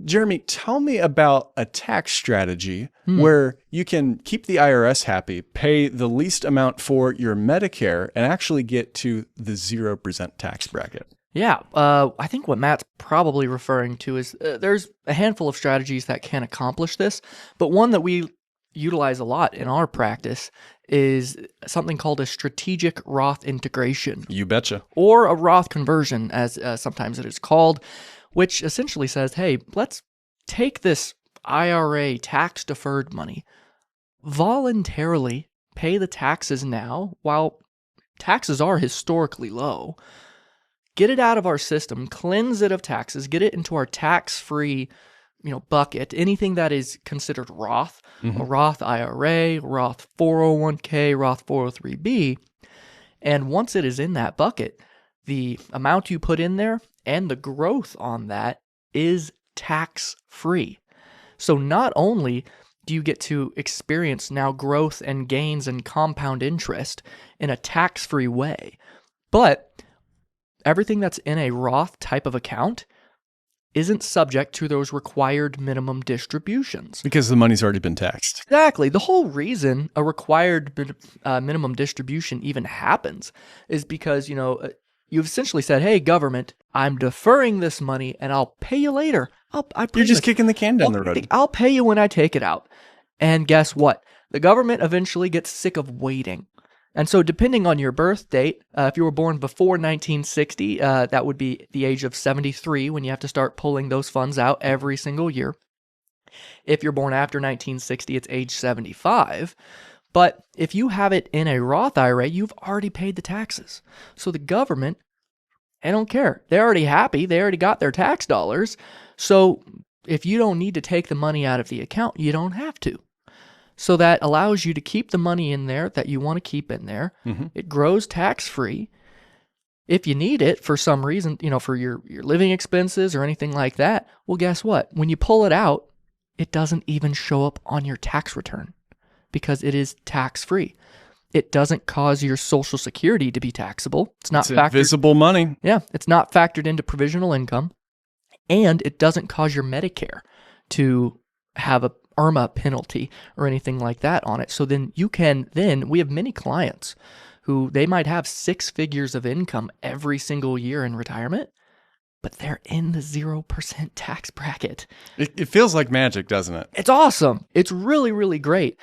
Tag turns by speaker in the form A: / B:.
A: Jeremy, tell me about a tax strategy where you can keep the IRS happy, pay the least amount for your Medicare, and actually get to the 0% tax bracket.
B: Yeah, I think what Matt's probably referring to is there's a handful of strategies that can accomplish this, but one that we utilize a lot in our practice is something called a strategic Roth integration.
A: You betcha.
B: Or a Roth conversion, as sometimes it is called, which essentially says, hey, let's take this IRA tax-deferred money, voluntarily pay the taxes now while taxes are historically low, get it out of our system, cleanse it of taxes, get it into our tax-free bucket, anything that is considered Roth, a Roth IRA, Roth 401k, Roth 403b. And once it is in that bucket, the amount you put in there and the growth on that is tax-free. So not only do you get to experience now growth and gains and compound interest in a tax-free way, but everything that's in a Roth type of account isn't subject to those required minimum distributions.
A: Because the money's already been taxed.
B: Exactly. The whole reason a required minimum distribution even happens is because, you've essentially said, hey, government, I'm deferring this money and I'll pay you later.
A: You're just kicking the can down the road.
B: I'll pay you when I take it out. And guess what? The government eventually gets sick of waiting. And so depending on your birth date, if you were born before 1960, that would be the age of 73 when you have to start pulling those funds out every single year. If you're born after 1960, it's age 75. But if you have it in a Roth IRA, you've already paid the taxes. So the government, they don't care. They're already happy. They already got their tax dollars. So if you don't need to take the money out of the account, you don't have to. So that allows you to keep the money in there that you want to keep in there. It grows tax-free. If you need it for some reason, for your living expenses or anything like that, well, guess what? When you pull it out, it doesn't even show up on your tax return because it is tax-free. It doesn't cause your Social Security to be taxable. It's
A: invisible money.
B: Yeah, it's not factored into provisional income. And it doesn't cause your Medicare to have a IRMA penalty or anything like that on it. So then we have many clients who they might have 6 figures of income every single year in retirement, but they're in the 0% tax bracket.
A: It feels like magic, doesn't it?
B: It's awesome. It's really, really great.